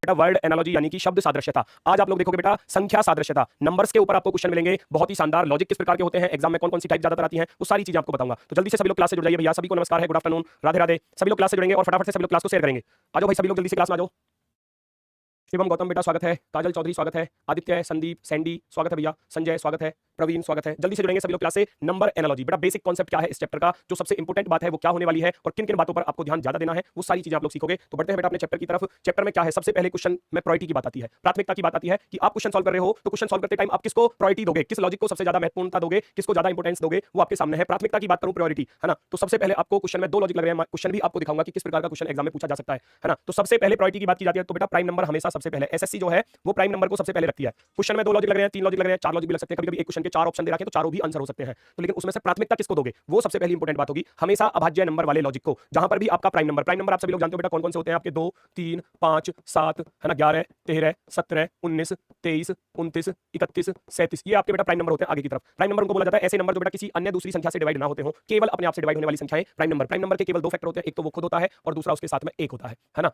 बेटा word analogy यानी कि शब्द सादृश्यता। आज आप लोग देखोगे बेटा संख्या सादृश्यता, नंबर्स के ऊपर आपको क्वेश्चन मिलेंगे बहुत ही शानदार। लॉजिक किस प्रकार के होते हैं, एग्जाम में कौन कौन सी टाइप ज्यादातर आती हैं, वो सारी चीजें आपको बताऊंगा। तो जल्दी से सभी लोग क्लास से जुड़ जाइए भैया। सभी को नमस्कार है, गुड आफ्टरनून, राधे राधे। सभी लोग क्लास से जुड़ेंगे और फटाफट से सभी लोग क्लास को शेयर करेंगे। आ जाओ भाई, सभी लोग जल्दी से क्लास में आ जाओ। शिवम गौतम बेटा स्वागत है, काजल चौधरी स्वागत है, आदित्य, संदीप, सैंडी स्वागत है भैया, संजय स्वागत है, प्रवीण स्वागत है। जल्दी से जुड़ेंगे सभी लोग क्लास से। नंबर एनालॉजी बेटा बेसिक कॉन्सेप्ट क्या है इस चैप्टर का, जो सबसे इंपॉर्टेंट बात है वो क्या होने वाली है और किन किन बातों पर आपको ध्यान ज्यादा देना है, वो सारी चीजें आप लोग सीखोगे। तो बढ़ते हैं बेटा अपने चैप्टर की तरफ। चैप्टर में क्या है, सबसे पहले क्वेश्चन में प्रायोरिटी की बात आती है, प्राथमिकता की बात आती है कि आप क्वेश्चन सॉल्व कर रहे हो तो क्वेश्चन सॉल्व करते टाइम आप किसको प्रायोरिटी दोगे, किस लॉजिक को सबसे ज्यादा महत्वपूर्णता दोगे, किसको ज्यादा इंपोर्टेंस दोगे, वो आपके सामने है। प्राथमिकता की बात करूं, प्रायोरिटी है ना, तो सबसे पहले आपको क्वेश्चन में दो लॉजिक लग रहे हैं, क्वेश्चन भी आपको दिखाऊंगा कि किस प्रकार का क्वेश्चन एग्जाम में पूछा जा सकता है ना। तो सबसे पहले प्रायोरिटी की बात की जाती है तो बेटा प्राइम नंबर हमेशा सबसे पहले, एसएससी जो है वो प्राइम नंबर को सबसे पहले रखती है। क्वेश्चन में दो लॉजिक लग रहे हैं, तीन लॉजिक लग रहे हैं, चार लॉजिक भी लग सकते हैं, कभी-कभी एक क्वेश्चन के चार ऑप्शन दे रखे हैं तो चारों भी आंसर हो सकते हैं। तो लेकिन उसमें से प्राथमिकता किसको दोगे, वो सबसे पहली इंपॉर्टेंट बात होगी। हमेशा अभाज्य नंबर वाले लॉजिक को, जहां पर भी आपका प्राइम नंबर आप सभी लोग जानते हो बेटा कौन कौन से होते हैं आपके, 2 3 5 7 है ना, 11 13 17 19 23 29 31 37, ये आपके बेटा प्राइम नंबर होते हैं। आगे की तरफ प्राइम नंबर उनको बोला जाता है ऐसे नंबर जो बेटा किसी अन्य दूसरी संख्या से डिवाइड ना होते हो, केवल अपने आप से डिवाइड होने वाली संख्याएं प्राइम नंबर। प्राइम नंबर के केवल दो फैक्टर होते हैं, एक तो वो खुद होता है और दूसरा उसके साथ में एक होता है ना।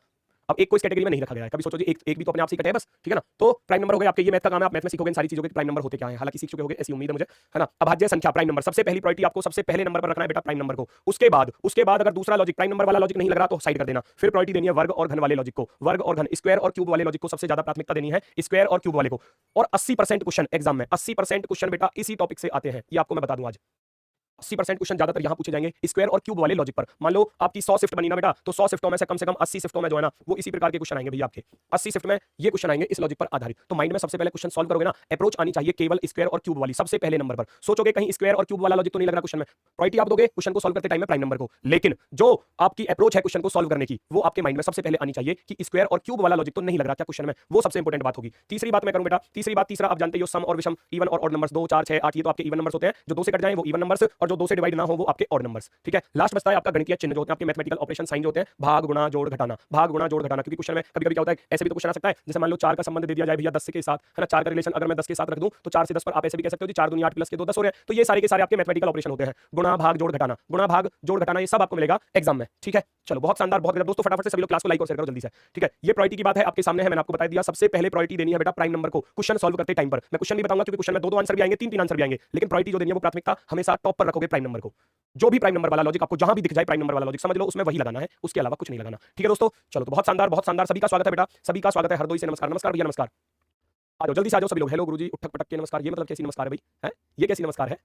अब एक को इस कैटेगरी में नहीं रखा गया है, कभी सोचो जी एक भी तो अपने आप से कटे है बस, ठीक है ना। तो प्राइम नंबर हो गए आपके, ये मैथ का काम है, आप मैथ में सीखोगे इन सारी चीजों के प्राइम नंबर होते क्या है, हालांकि सीख चुके होगे ऐसी उम्मीद है मुझे, है ना। अभाज्य संख्या प्राइम नंबर, सबसे पहली प्रायोरिटी आपको सबसे पहले नंबर पर रखना है बेटा प्राइम नंबर को। उसके बाद अगर दूसरा लॉजिक प्राइम नंबर वाला लॉजिक नहीं लग रहा तो साइड कर देना। फिर प्रायोरिटी देनी है वर्ग और घन वाले लॉजिक को, वर्ग और घन, स्क्वायर और क्यूब वाले लॉजिक को सबसे ज्यादा प्राथमिकता देनी है, स्क्वायर और क्यूब वाले को। और 80% क्वेश्चन एग्जाम में 80% क्वेश्चन बेटा इसी टॉपिक से आते हैं, ये आपको मैं बता दूं आज। 80% क्वेश्चन ज्यादातर यहां पूछे जाएंगे स्क्वायर और क्यूब वाले लॉजिक पर। मान लो आपकी 100 शिफ्ट बनी ना बेटा, तो 100 शिफ्टों में से कम 80 शिफ्टों में जो है ना वो इसी प्रकार के क्वेश्चन आएंगे भैया आपके। 80 शिफ्ट में ये क्वेश्चन आएंगे इस लॉजिक पर आधारित। तो माइंड में सबसे पहले क्वेश्चन सॉल्व करोगे ना, अप्रोच आनी चाहिए केवल स्क्वायर और क्यूब वाली सबसे पहले नंबर पर। सोचोगे कहीं स्क्वायर और क्यूब वाला लॉजिक तो नहीं लग रहा क्वेश्चन में, प्रायोरिटी आप दोगे क्वेश्चन को सॉल्व करते टाइम में प्राइम नंबर को। लेकिन जो आपकी अप्रोच है क्वेश्चन को सॉल्व करने की, वो आपके माइंड में सबसे पहले आनी चाहिए कि स्क्वायर और क्यूब वाला लॉजिक तो नहीं लग रहा क्या क्वेश्चन में, वो सबसे इंपॉर्टेंट बात होगी। तीसरी बात मैं करूं बेटा, तीसरा आप जानते हो सम और विषम, इवन और ऑड नंबर्स, 2 4 6 8 ये तो आपके इवन नंबर्स होते हैं, जो 2 से कट जाएं वो इवन नंबर्स और जो 2 से डिवाइड ना हो वो आपके ऑड नंबर्स, ठीक है। लास्ट बचता है आपका गणितीय चिन्ह जो होते हैं आपके मैथमेटिकल ऑपरेशन साइन जो होते हैं, भाग गुणा जोड़ घटाना, भाग गुणा जोड़ घटाना। क्योंकि क्वेश्चन में कभी कभी क्या होता है, ऐसे भी तो क्वेश्चन आ सकता है, जैसे मान लो 4 का संबंध दे दिया जाए भैया 10 के साथ, है ना। 4 का रिलेशन अगर मैं 10 के साथ रख दूं तो 4 से 10 पर आप ऐसे भी कह सकते हो जी 4 दूनी 8 प्लस के 2 10 हो रहे हैं। तो ये सारे के सारे आपके मैथमेटिकल ऑपरेशन होते हैं, गुणा भाग जोड़ घटाना, गुणा भाग जोड़ घटाना, ये सब आपको मिलेगा एग्जाम में, ठीक है। चलो बहुत शानदार, बहुत गजब दोस्तों, फटाफट से सभी लोग क्लास को लाइक और शेयर करो जल्दी से, ठीक है। ये प्रायोरिटी की बात है आपके सामने है, मैंने आपको बता दिया सबसे पहले प्रायोरिटी देनी है बेटा प्राइम नंबर को क्वेश्चन सॉल्व करते टाइम पर। मैं क्वेश्चन भी बताऊंगा क्योंकि क्वेश्चन में दो आंसर भी आएंगे, तीन आंसर भी आएंगे, लेकिन प्रायोरिटी जो देनी है वो प्राथमिकता हमेशा टॉप पर रखोगे प्राइम नंबर को। जो भी प्राइम नंबर वाला लॉजिक आपको जहां भी दिख जाए प्राइम नंबर वाला लॉजिक समझ लो उसमें वही लगाना है, उसके अलावा कुछ नहीं लगाना, ठीक है दोस्तों। चलो तो बहुत शानदार, बहुत शानदार, सभी का स्वागत है बेटा, सभी का स्वागत है हरदोई से। नमस्कार नमस्कार भैया, नमस्कार। आ जाओ जल्दी से आ जाओ सभी लोग। हेलो गुरुजी, उठक पटक के नमस्कार, ये मतलब कैसी नमस्कार है भाई, है ये कैसी नमस्कार है।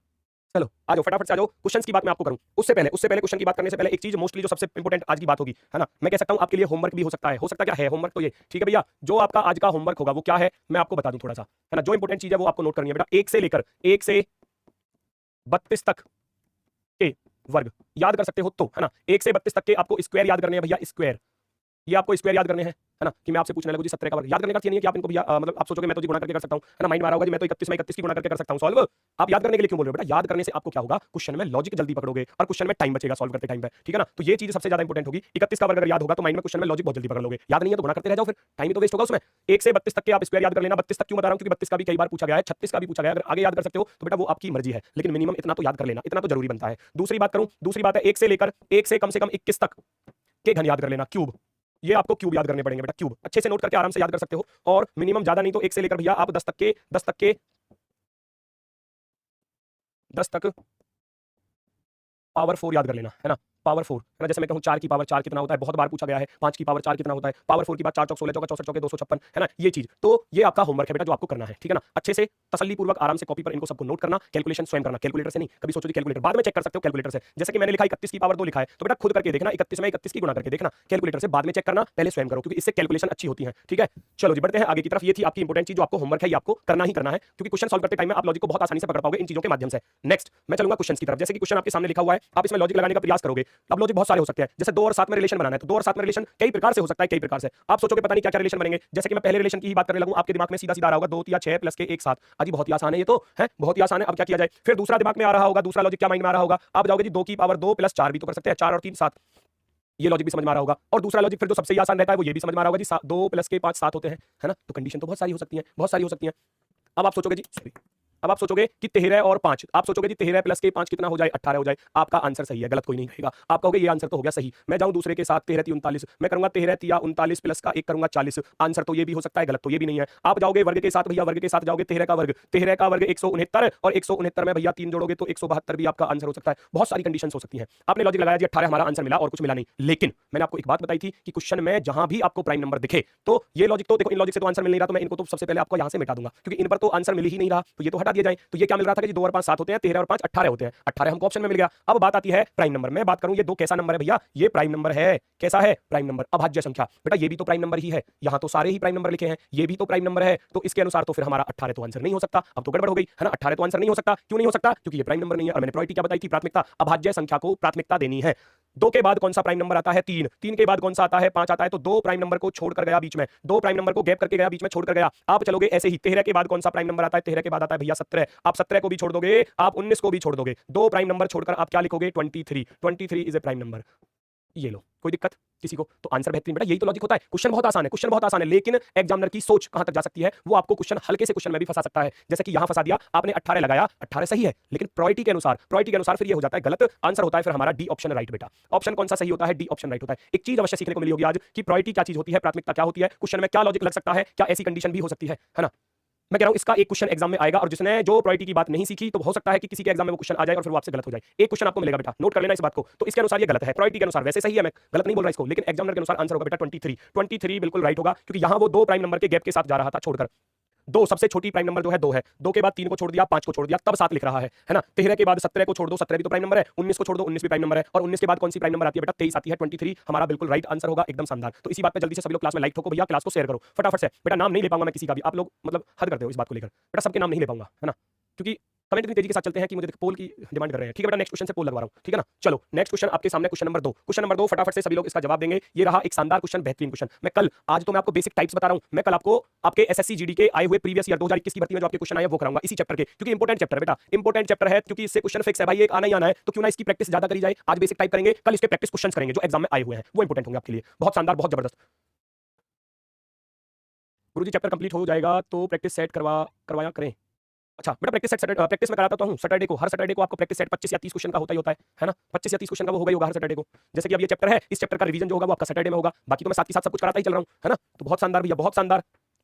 चलो आ जाओ फटाफट से आ जाओ। क्वेश्चंस की बात मैं आपको करूं उससे पहले क्वेश्चन की बात करने से पहले एक चीज मोस्टली जो सबसे इंपॉर्टेंट आज की बात होगी, है ना, मैं कह सकता हूं आपके लिए होमवर्क भी हो सकता है। हो सकता क्या है होमवर्क, तो ये ठीक है भैया, जो आपका आज का होमवर्क होगा वो क्या है मैं आपको बता दूं थोड़ा सा, है ना। जो इंपॉर्टेंट चीज है वो आपको नोट करनी है बेटा, 1 से लेकर 32 तक के वर्ग याद कर सकते हो तो, है ना। 1 से 32 तक के आपको स्क्वायर याद करने हैं भैया, स्क्वायर, ये आपको स्क्वायर याद करने हैं, है ना। कि मैं आपसे पूछने लगूं जी 17 का वर्ग याद करने का नहीं है कि आप इनको भैया मतलब आप सोचोगे मैं तो जी गुणा करके कर सकता हूं, है ना। माइंड में आ रहा होगा जी मैं तो 31 में 31 की गुणा करके कर सकता हूं सॉल्व। आप याद करने के लिए क्यों बोल रहे हो बेटा, याद करने से आपको क्या होगा, क्वेश्चन में लॉजिक जल्दी पकड़ोगे और क्वेश्चन में टाइम बचेगा सॉल्व करते टाइम पे, ठीक है ना। तो ये चीज सबसे ज्यादा इंपॉर्टेंट होगी। 31 का वर्ग अगर याद होगा तो माइंड में क्वेश्चन में लॉजिक बहुत जल्दी पकड़ लोगे, याद नहीं है तो गुणा करते रह जाओ, फिर टाइम ही तो वेस्ट होगा उसमें। 1 से 32 तक के आप स्क्वायर याद कर लेना। 32 तक क्यों बता रहा हूं, क्योंकि 32 का भी कई बार पूछा गया है, 36 का भी पूछा गया है। अगर आगे याद कर सकते हो तो बेटा वो आपकी मर्जी है, लेकिन मिनिमम इतना तो याद कर लेना, इतना तो जरूरी बनता है। दूसरी बात करूं, दूसरी बात है 1 से लेकर 1 से कम से कम 21 तक के घन याद कर लेना, क्यूब, ये आपको क्यूब याद करने पड़ेंगे बेटा, क्यूब अच्छे से नोट करके आराम से याद कर सकते हो। और मिनिमम ज्यादा नहीं तो 1 से लेकर भैया आप 10 तक पावर 4 याद कर लेना, है ना। पावर 4, है ना। जैसे मैं कहूं 4 की पावर 4 कितना होता है, बहुत बार पूछा गया है। 5 की पावर 4 कितना होता है, पावर 4 की बात 4 चौक 16 चौका 64 चौके 256, है ना। ये चीज तो ये आपका होमवर्क है बेटा जो आपको करना है, ठीक है ना। अच्छे से तसल्ली पूर्वक आराम से कॉपी पर इनको सबको नोट करना, कैलकुलेशन स्वयं करना, कैलकुलेटर से नहीं। कभी सोचो कैलकुलेटर बाद में चेक कर सकते हो, कैलकुलेटर से। जैसे कि मैंने लिखा 31 की पावर 2 लिखा है तो बेटा खुद करके देखना, 31 में 31 की गुणा करके देखना, कैलकुलेटर से बाद में चेक करना, पहले स्वयं करो क्योंकि इससे कैलकुलेशन अच्छी होती है, ठीक है। चलो जी बढ़ते हैं आगे की तरफ। ये थी आपकी इंपॉर्टेंट चीज जो आपको होमवर्क है, ये आपको करना ही करना है क्योंकि क्वेश्चन सॉल्व करते टाइम में आप लॉजिक को बहुत आसानी से पकड़ पाओगे इन चीजों के माध्यम से। नेक्स्ट मैं चलूंगा क्वेश्चन की तरफ। जैसे कि क्वेश्चन आपके सामने लिखा हुआ है, आप इसमें लॉजिक लगाने का प्रयास करोगे। अब लॉजिक बहुत सारे हो सकते हैं, जैसे 2 और 7 में रिलेशन बनाना है तो 2 और 7 में रिलेशन कई प्रकार से हो सकता है, कई प्रकार से। आप सोचोगे पता नहीं क्या क्या रिलेशन बनेंगे। जैसे कि मैं पहले रिलेशन की ही बात करने लगूं, आपके दिमाग में सीधा सीधा आ रहा होगा 2 या 6 प्लस के 1 7। अजी बहुत ही आसान है ये तो, है बहुत ही आसान है। अब क्या किया जाए, फिर दूसरा दिमाग में आ रहा होगा, दूसरा लॉजिक क्या माइंड में आ रहा होगा, आप जाओगे जी 2 की पावर 2 प्लस 4 भी तो कर सकते हैं, 4 और 3 7, ये लॉजिक भी समझ में आ रहा होगा। और दूसरा लॉजिक फिर जो सबसे आसान रहता है वो ये भी समझ में आ रहा होगा जी 2 प्लस के 5 7 होते हैं, है ना। तो कंडीशन तो बहुत सारी हो सकती है, बहुत सारी हो सकती है। अब आप सोचोगे जी अब आप सोचोगे कि 13 और 5, आप सोचोगे कि 13 प्लस के 5 कितना हो जाए, 18 हो जाए। आपका आंसर सही है, गलत कोई नहीं कहेगा। आप कहोगे ये आंसर तो हो गया सही। मैं जाऊं दूसरे के साथ, 13 3 39, मैं करूंगा 13 तिया 39 प्लस का 1 करूंगा 40, आंसर तो ये भी हो सकता है, गलत तो ये भी नहीं है। आप जाओगे वर्ग के साथ, भैया वर्ग के साथ जाओगे, 13 का वर्ग 169 और 169 में भैया 3 जोड़ोगे तो 172 भी आपका आंसर हो सकता है। बहुत सारी कंडीशंस हो सकती हैं। आपने लॉजिक लगाया जी 18 हमारा आंसर मिला और कुछ मिला नहीं, लेकिन मैंने आपको एक बात बताई थी कि क्वेश्चन में जहां भी आपको प्राइम नंबर दिखे तो ये लॉजिक तो देखो, इन लॉजिक से तो आंसर मिल नहीं रहा, तो मैं इनको तो सबसे पहले आपको यहां से मिटा दूंगा क्योंकि इन पर तो आंसर मिल ही नहीं रहा, तो ये तो हटा दिया जाए। तो ये क्या मिल रहा था कि 2 और 5 7 होते हैं, 13 और 5 18 होते हैं, 18 हमको ऑप्शन में मिल गया। अब बात आती है प्राइम नंबर। मैं बात करूं ये 2 कैसा नंबर है भैया, ये प्राइम नंबर है। कैसा है? प्राइम नंबर, अभाज्य संख्या। बेटा ये भी तो प्राइम नंबर ही है, यहां तो सारे ही प्राइम नंबर लिखे हैं, ये भी तो प्राइम नंबर है, तो इसके अनुसार तो फिर हमारा 18 तो आंसर नहीं हो सकता। अब तो गड़बड़ हो गई है ना, 18 तो आंसर नहीं हो सकता। क्यों नहीं हो सकता? क्योंकि ये प्राइम नंबर नहीं है। और मैंने प्रायोरिटी क्या बताई थी? प्राथमिकता। अभाज्य संख्या को प्राथमिकता देनी है। 2 के बाद कौन सा प्राइम नंबर आता है? 3। 3 के बाद कौन सा आता है? 5 आता है। तो 2 प्राइम नंबर को छोड़कर गया बीच में, 2 प्राइम नंबर को गैप करके गया, बीच में छोड़कर गया। आप चलोगे ऐसे ही, 13 के बाद कौन सा प्राइम नंबर आता है? 13 के बाद आता है भैया 17। आप 17 को भी छोड़ दोगे, आप 19 को भी छोड़ दोगे, 2 प्राइम नंबर छोड़कर आप क्या लिखोगे? 23। 23 इज ए प्राइम नंबर। ये लो, कोई दिक्कत किसी को? तो आंसर बेहतरीन। बेटा यही तो लॉजिक होता है। क्वेश्चन बहुत आसान है, क्वेश्चन बहुत आसान है, लेकिन एग्जामिनर की सोच कहां तक जा सकती है, वो आपको क्वेश्चन हल्के से क्वेश्चन में भी फंसा सकता है। जैसे कि यहां फंसा दिया आपने, 18 लगाया, 18 सही है, लेकिन प्रायोरिटी के अनुसार फिर ये हो जाता है गलत। आंसर होता है फिर हमारा डी ऑप्शन राइट। बेटा ऑप्शन कौन सा सही होता है? डी ऑप्शन राइट होता है। एक चीज अवश्य सीखने को मिली होगी आज कि प्रायोरिटी क्या चीज होती है, प्राथमिकता क्या होती है, क्वेश्चन में क्या लॉजिक लग सकता है, क्या ऐसी कंडीशन भी हो सकती है ना। मैं कह रहा हूं इसका एक क्वेश्चन एग्जाम में आएगा, और जिसने जो प्रायोरिटी की बात नहीं सीखी तो हो सकता है कि किसी के एग्जाम में वो क्वेश्चन आ जाए और फिर वो आपसे गलत हो जाए। एक क्वेश्चन आपको मिलेगा बेटा, नोट कर लेना इस बात को। तो इसके अनुसार ये गलत है, प्रायोरिटी के अनुसार वैसे सही है, मैं गलत नहीं बोल रहा इसको, लेकिन एग्जामिनर के अनुसार आंसर होगा बेटा 23। 23 बिल्कुल राइट होगा, क्योंकि यहां वो 2 प्राइम नंबर के गैप के साथ जा रहा था छोड़कर। 2 सबसे छोटी प्राइम नंबर जो है 2 है, 2 के बाद 3 को छोड़ दिया, 5 को छोड़ दिया, तब 7 लिख रहा है ना। 13 के बाद 17 को छोड़ दो, 17 भी तो प्राइम नंबर है। 19 को छोड़ दो, 19 भी प्राइम नंबर है। और 19 के बाद कौन सी प्राइम नंबर आती है बेटा? 23 आती है। 23 हमारा बिल्कुल राइट आंसर होगा, एकदम शानदार। तो इसी बात पे जल्दी से सभी लोग क्लास में लाइक ठोको भैया, क्लास को शेयर करो फटाफट से। बेटा नाम नहीं ले पाऊंगा मैं किसी का भी, आप लोग मतलब हद करते हो इस बात को लेकर। बेटा सबके नाम नहीं ले पाऊंगा, है ना, क्योंकि कमेंट इतनी तेजी के साथ चलते हैं कि मुझे पोल की डिमांड कर रहे हैं। ठीक है बेटा, नेक्स्ट क्वेश्चन से पोल लगवा रहा हूं, ठीक है ना। चलो नेक्स्ट क्वेश्चन आपके सामने, क्वेश्चन नंबर 2। क्वेश्चन नंबर 2 फटाफट से सभी लोग इसका जवाब देंगे। ये रहा एक शानदार क्वेश्चन, बेहतरीन क्वेश्चन। मैं कल, आज तो मैं आपको बेसिक टाइप्स बता रहा हूं, मैं कल आपको आपके एसएससी जीडी के आए हुए प्रीवियस ईयर 2021 की भर्ती में जो आपके क्वेश्चन आए वो कराऊंगा इसी चैप्टर के, क्योंकि इंपॉर्टेंट चैप्टर है बेटा, इंपॉर्टेंट चैप्टर है, क्योंकि इससे क्वेश्चन फिक्स है भाई, एक आना ही आना है, तो क्यों ना इसकी प्रैक्टिस ज्यादा करी जाए। आज बेसिक टाइप करेंगे, कल इसके प्रैक्टिस क्वेश्चन करेंगे जो एग्जाम में आए हुए हैं, वो इंपॉर्टेंट होंगे आपके लिए। बहुत शानदार, बहुत जबरदस्त। गुरुजी चैप्टर कंप्लीट हो जाएगा तो प्रैक्टिस सेट करवाया करें। अच्छा बेटा, प्रैक्टिस सेट प्रैक्टिस में कराता तो हूँ सैटरडे को, हर सैटरडे को आपको प्रैक्टिस सेट 25 या 30 क्वेश्चन का होता ही होता है ना। 25 या 30 क्वेश्चन का वो होगा ही होगा हर सैटरडे को। जैसे कि अब ये चैप्टर है, इस चैप्टर का रिवीजन जो होगा वो आपका सैटरडे में होगा, बाकी तो मैं साथ ही साथ सब कुछ कराता ही चल रहा हूँ, है ना। तो बहुत शानदार भैया, बहुत शानदार।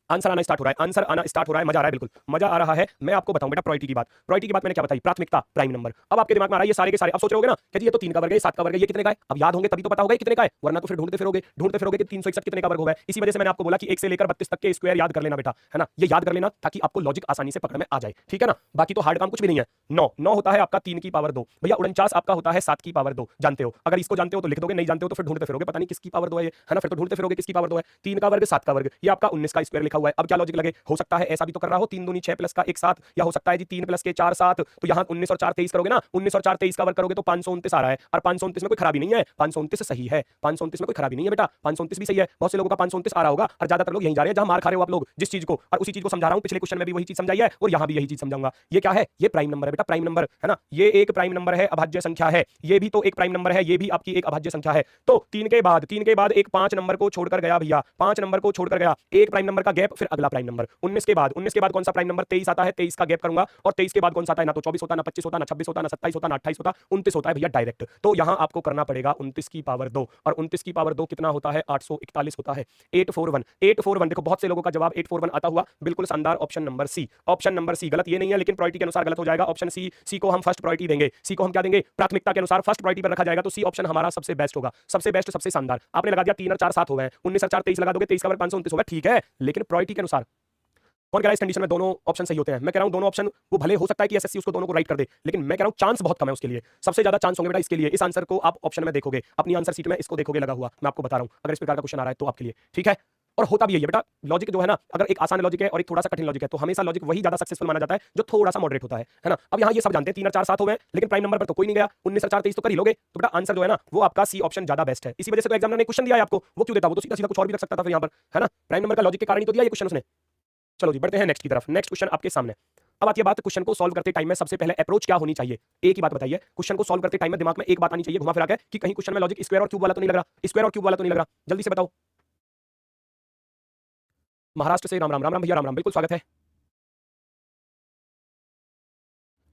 आंसर आना स्टार्ट हो रहा है, आंसर आना स्टार्ट हो रहा है, मजा आ रहा है, बिल्कुल मजा आ रहा है। मैं आपको बताऊं बेटा प्रायोरिटी की बात, प्रायोरिटी की बात मैंने क्या बताई? प्राथमिकता, प्राइम नंबर। अब आपके दिमाग में आ रहा है ये सारे के सारे, अब सोच रहे होगे ना कि ये तो 3 का वर्ग है, 7 का वर्ग है, ये कितने का है? अब याद होंगे तभी तो पता होगा ये कितने का है, वरना तो फिर ढूंढते फिरोगे कि 361 कितने का वर्ग होगा। इसी वजह से मैंने आपको बोला कि 1 से लेकर 32 तक के स्क्वायर याद कर लेना बेटा, है ना, ये याद कर लेना ताकि आपको लॉजिक आसानी से पकड़ में आ जाए, ठीक है ना। बाकी तो हार्ड काम कुछ भी नहीं है। 9 होता है आपका 3 की पावर 2 भैया, 49 आपका होता है 7 की पावर 2, जानते हो। अगर इसको जानते हो तो लिख दोगे, नहीं जानते हो तो फिर ढूंढते फिरोगे, पता नहीं किसकी पावर 2 है ये, है ना, फिर तो ढूंढते फिरोगे किसकी पावर 2 है। 3 का वर्ग 7 का वर्ग, ये आपका 19 का स्क्वायर लिखा हुआ है। अब क्या लॉजिक लगे, हो सकता है ऐसा भी तो कर रहा हो 3 दूनी 6 प्लस का 1 7, या हो सकता है जी 3 प्लस के 4 7, तो यहाँ 19 और 4 23 करोगे ना, 19 और 4 23 का वर्ग करोगे तो 529 आ रहा है, और 529 में कोई खराबी नहीं है, 529 सही है, 529 में कोई खराबी नहीं है बेटा, 529 भी सही है। बहुत से लोगों का 529 आ रहा होगा, और ज्यादातर लोग यहीं जा रहे हैं जहां मार खा रहे हो आप लोग जिस चीज को, और उसी चीज को समझा रहा हूं। पिछले क्वेश्चन में भी वही चीज समझाई है और यहां भी यही चीज समझाऊंगा। ये क्या है? ये प्राइम नंबर है बेटा, प्राइम नंबर, है ना, ये एक प्राइम नंबर है, अभाज्य संख्या है। ये भी तो एक प्राइम नंबर है, ये भी आपकी एक अभाज्य संख्या है। तो 3 के बाद एक 5 नंबर को छोड़कर गया भैया, 5 नंबर को छोड़कर गया, एक प्राइम नंबर का गैप, फिर अगला प्राइम नंबर। 19 के बाद कौन सा प्राइम नंबर? 23 आता है, 23 का गैप करूंगा, और 23 के बाद कौन सा आता है? ना तो 24 होता, ना 25 होता, ना 26 होता, ना 27 होता, ना 28 होता, 29 होता है भैया डायरेक्ट। तो यहां आपको करना पड़ेगा 29 की पावर 2, और 29 की पावर 2 कितना होता है? 841 होता है। 841 देखो, बहुत से लोगों का जवाब 841 आता हुआ, बिल्कुल शानदार। Option number C, option number C गलत ये नहीं है, लेकिन प्रायोरिटी के अनुसार गलत हो जाएगा। ऑप्शन सी को हम फर्स्ट प्रायोरिटी देंगे, सी को हम क्या देंगे? प्राथमिकता के अनुसार फर्स्ट प्रायोरिटी पर रखा जाएगा, तो सी ऑप्शन हमारा सबसे बेस्ट होगा, सबसे बेस्ट, सबसे शानदार। आपने लगा दिया 3 और 4 7 हो गए, 19 और 4 23 लगा दोगे, 23 का वर्ग 529 होगा, ठीक है, लेकिन प्रायोरिटी के अनुसार कौन कह रहा है इस कंडीशन में दोनों ऑप्शन सही होते हैं? मैं कह रहा हूं दोनों ऑप्शन, वो भले हो सकता है कि एसएससी उसको दोनों को राइट कर दे, लेकिन मैं कह रहा हूं चांस बहुत कम है उसके लिए, सबसे ज्यादा चांस होंगे बेटा इसके लिए। इस आंसर को आप ऑप्शन में देखोगे, अपनी आंसर सीट में इसको देखोगे लगा हुआ, मैं आपको बता रहा हूं, अगर इस प्रकार का क्वेश्चन आ रहा है तो आपके लिए, ठीक है। और होता भी यही है बेटा, लॉजिक जो है ना, अगर एक आसान लॉजिक है और एक थोड़ा सा कठिन लॉजिक है, तो हमेशा लॉजिक वही ज्यादा सक्सेसफुल माना जाता है जो थोड़ा सा मॉडरेट होता है ना। अब यहाँ ये सब जानते हैं 3 और 4 7 हो गए, लेकिन प्राइम नंबर पर तो कोई नहीं गया, 19 और 4 23 तो कर ही लोगे, तो बेटा आंसर जो है ना वो आपका सी ऑप्शन ज्यादा बेस्ट है। इसी वजह से तो एग्जामिनर ने क्वेश्चन दिया है आपको, वो क्यों देता? वो तो सीधा सीधा कुछ और भी रख सकता था फिर यहाँ पर, है ना, प्राइम नंबर का लॉजिक के कारण ही तो दिया ये क्वेश्चन उसने। चलो जी बढ़ते हैं नेक्स्ट की तरफ। नेक्स्ट क्वेश्चन आपके सामने। अब आती है बात क्वेश्चन को सॉल्व करते टाइम में सबसे पहले अप्रोच क्या होनी चाहिए। एक ही बात बताइए, क्वेश्चन को सॉल्व करते टाइम में दिमाग में एक बात आनी चाहिए घुमा फिरा के कि कहीं क्वेश्चन में लॉजिक स्क्वायर और क्यूब वाला तो नहीं लग रहा, स्क्वायर और क्यूब वाला तो नहीं लग रहा। जल्दी से बताओ। महाराष्ट्र से राम राम, राम राम भैया, राम राम, बिल्कुल स्वागत है।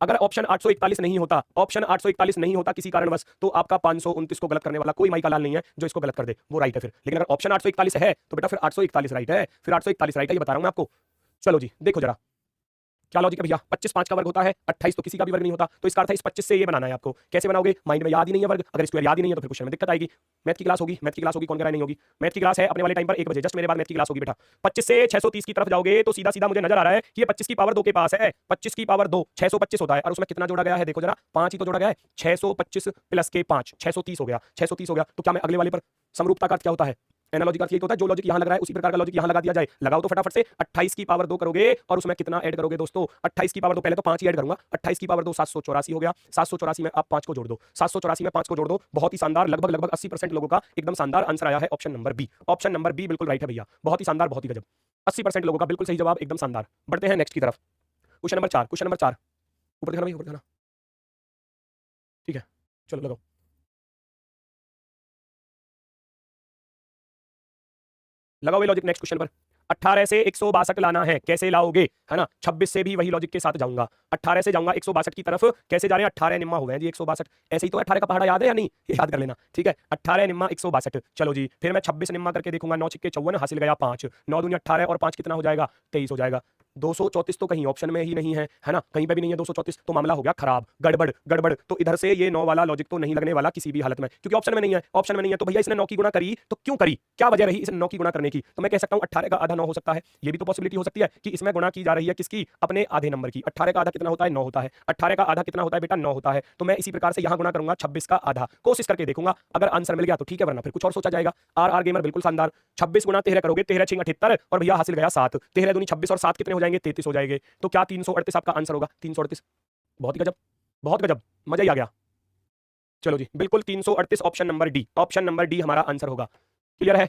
अगर ऑप्शन 841 नहीं होता, ऑप्शन 841 नहीं होता किसी कारणवश, तो आपका 529 को गलत करने वाला कोई माई का लाल नहीं है जो इसको गलत कर दे, वो राइट है फिर। लेकिन अगर ऑप्शन 841 है तो बेटा फिर 841 राइट है, फिर 841 राइट है, ये बता रहा हूं मैं आपको। चलो जी देखो जरा क्या लॉजिक है भैया। 25 5 का वर्ग होता है, 28 तो किसी का भी वर्ग नहीं होता, तो इसका अर्थ है इस 25 से ये बनाना है आपको। कैसे बनाओगे, माइंड में याद ही नहीं है वर्ग, अगर स्क्वायर याद ही नहीं है तो फिर क्वेश्चन में दिक्कत आएगी। मैथ की क्लास होगी, मैथ की क्लास होगी, कौन कह रहा नहीं होगी। मैथ की क्लास है अपने वाले टाइम पर 1 बजे, जस्ट मेरे बाद मैथ की क्लास होगी बेटा। 25 से 630 की तरफ जाओगे तो सीधा सीधा मुझे नजर आ रहा है कि ये 25 की पावर 2 के पास है। 25 की पावर 2 625 होता है, और उसमें कितना जोड़ा गया है देखो जरा, 5 ही तो जोड़ा गया है। 625 प्लस के 5 630 हो गया, 630 हो गया। तो क्या मैं अगले वाले पर समरूपता का अर्थ क्या होता है, एनालॉजी का अर्थ यही होता है, जो लॉजिक यहां लग रहा है उसी प्रकार का लॉजिक यहां लगा दिया जाए। लगाओ तो फटाफट से 28 की पावर 2 करोगे और उसमें कितना ऐड करोगे दोस्तों, 28 की पावर 2, पहले तो 5 ही ऐड करूंगा, 28 की पावर 2 784 हो गया। 784 में आप 5 को जोड़ दो, 784 में 5 को जोड़ दो, बहुत ही शानदार, लगभग लगभग 80% लोगों का एकदम शानदार आंसर आया है option number B. Option number B बिल्कुल राइट है भैया, बहुत ही शानदार, बहुत ही गजब, 80% लोगों का बिल्कुल सही जवाब, एकदम शानदार। बढ़ते हैं नेक्स्ट की तरफ। क्वेश्चन नंबर 4, क्वेश्चन नंबर 4 ऊपर दिखाना भाई, ऊपर दिखाना, ठीक है चलो लगाओ। लगाओ ये लॉजिक नेक्स्ट क्वेश्चन पर। 18 से 162 लाना है, कैसे लाओगे, है ना। 26 से भी वही लॉजिक के साथ जाऊंगा, 18 से जाऊंगा 162 की तरफ, कैसे जा रहे हैं, 18 निम्मा हो गए जी 162, ऐसे ही तो 18 का पहाड़ा याद है या नहीं, याद कर लेना, ठीक है। 18 निम्मा 162, चलो जी फिर मैं 26 निम्मा करके देखूंगा, 9 छिक्के 54, हासिल गया 5, 9 दूनी 18 और 5 कितना हो जाएगा, 23 हो जाएगा। 234 तो कहीं ऑप्शन में ही नहीं है ना, कहीं पे भी नहीं है 234, तो मामला हो गया खराब, गड़बड़ गड़बड़। तो इधर से ये 9 वाला लॉजिक तो नहीं लगने वाला किसी भी हालत में, क्योंकि ऑप्शन में नहीं है, ऑप्शन में नहीं है। तो भैया इसने 9 की गुणा करी तो क्यों करी, क्या वजह रही इसने 9 की गुणा करने की, तो मैं कह सकता हूं 18 का आधा 9 हो सकता है, ये भी तो पॉसिबिलिटी हो सकती है कि इसमें गुणा की जा रही है किसकी, अपने आधे नंबर की। 18 का आधा कितना होता है, 9 होता है। 18 का आधा कितना होता है बेटा, 9 होता है। तो मैं इसी प्रकार से यहां गुणा करूंगा 26 का आधा, कोशिश करके देखूंगा, अगर आंसर मिल गया तो ठीक है, वरना फिर कुछ और सोचा जाएगा। आर गेमर बिल्कुल शानदार। 26 गुणा 13 करोगे, 13 छिंग 78 और भैया हासिल गया 7, 13 दूनी 26 और 7 कितने हो जाएंगे, 33 हो जाएंगे। तो क्या 338 आपका आंसर होगा, 338, बहुत ही गजब, बहुत गजब, मजा ही आ गया। चलो जी बिल्कुल 338 option number D, option number D हमारा आंसर होगा। क्लियर है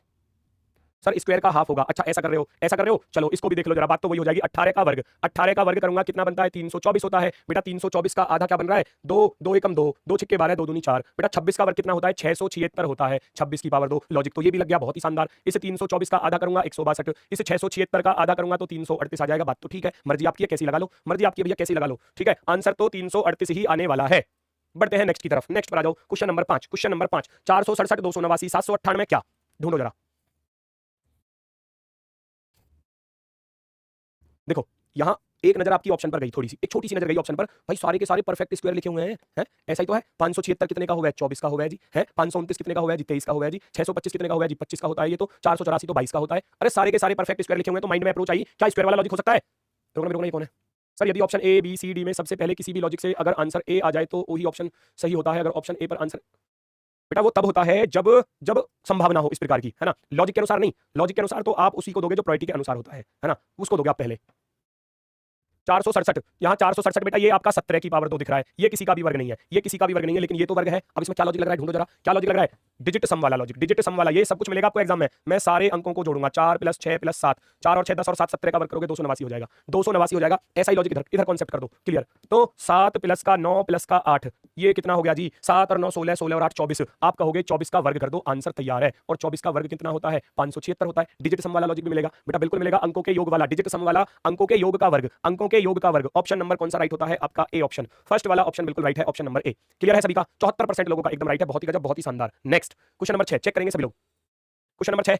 सर, स्क्वायर का हाफ होगा, अच्छा ऐसा कर रहे हो, ऐसा कर रहे हो, चलो इसको भी देख लो जरा, बात तो वही हो जाएगी। 18 का वर्ग, 18 का वर्ग करूंगा कितना बनता है, 324 होता है बेटा। 324 का आधा क्या बन रहा है, 2, 2 एकम 2, 2 छिक्के 12, 2 दूनी 4 बेटा। 26 का वर्ग कितना होता है, 676 होता है, 26 की पावर 2, लॉजिक तो ये भी लग गया, बहुत ही शानदार। इसे 324 का आधा करूंगा 162, इसे 676 का आधा करूंगा तो 338 आ जाएगा। बात तो ठीक है, मर्जी आपकी है, कैसी लगा लो, मर्जी आपकी भैया कैसी लगा लो, ठीक है। आंसर तो 338 ही आने वाला है। बढ़ते हैं नेक्स्ट की तरफ, नेक्स्ट पर आ जाओ। क्वेश्चन नंबर 5, क्वेश्चन नंबर 5, 467 289 798 क्या, ढूंढो जरा। देखो यहां एक नजर आपकी ऑप्शन पर गई, थोड़ी सी एक छोटी सी नजर गई ऑप्शन पर, भाई सारे के सारे परफेक्ट स्क्वायर लिखे हुए हैं ऐसा ही तो है। 576 कितने का हुआ है, 24 का हुआ है जी, है 529 कितने का हुआ है जी, 23 का हुआ है जी, 625 कितने का हुआ है जी, 25 का होता है ये तो, 484 तो 22 का होता है। अरे सारे के सारे परफेक्ट स्क्वायर लिखे हुए हैं, तो माइंड में अप्रोच आई, क्या स्क्वायर वाला लॉजिक हो सकता है। रुकना ये कौन है सर, यदि option A B C D में सबसे पहले किसी भी लॉजिक से अगर आंसर ए आ जाए तो वही ऑप्शन सही होता है। अगर ऑप्शन ए पर आंसर बेटा वो तब होता है जब जब संभावना हो इस प्रकार की, है ना, लॉजिक के अनुसार नहीं, लॉजिक के अनुसार तो आप उसी को दोगे जो प्रायोरिटी के अनुसार होता है ना, उसको दोगे आप पहले। 467, यहाँ 467 बेटा ये आपका 17 की पावर 2 दिख रहा है, ये किसी का भी वर्ग नहीं है, ये किसी का भी वर्ग नहीं है, लेकिन ये तो वर्ग है। अब इसमें क्या लॉजिक लग रहा है, ढूंढो जरा क्या लॉजिक लग रहा है, डिजिट सम वाला लॉजिक, डिजिट सम वाला, ये सब कुछ मिलेगा आपको एग्जाम में। मैं सारे अंकों को जोड़ूंगा, 4 + 6 + 7, 4 और 6 10 और 7 17 का वर्ग करोगे 289 हो जाएगा, 289 हो जाएगा। ऐसा ही लॉजिक इधर इधर कॉन्सेप्ट कर दो, क्लियर। तो 7 + का 9 + का 8, ये कितना हो गया जी, 7 और 9 16, 16 और 8 24, आप कहोगे 24 का वर्ग कर दो, आंसर तैयार है। और 24 का वर्ग कितना होता है, 576 होता है। डिजिट सम वाला लॉजिक भी मिलेगा बेटा, बिल्कुल मिलेगा, अंकों के योग वाला, डिजिट सम वाला, अंकों के योग का वर्ग, अंकों के योग का वर्ग। ऑप्शन नंबर कौन सा राइट होता है आपका, ए ऑप्शन, फर्स्ट वाला ऑप्शन बिल्कुल राइट है, ऑप्शन नंबर ए। क्लियर है सभी का, 74% लोगों का एकदम राइट है, बहुत ही गजब, बहुत ही शानदार। नेक्स्ट क्वेश्चन नंबर 6 चेक करेंगे सभी लोग। क्वेश्चन नंबर 6,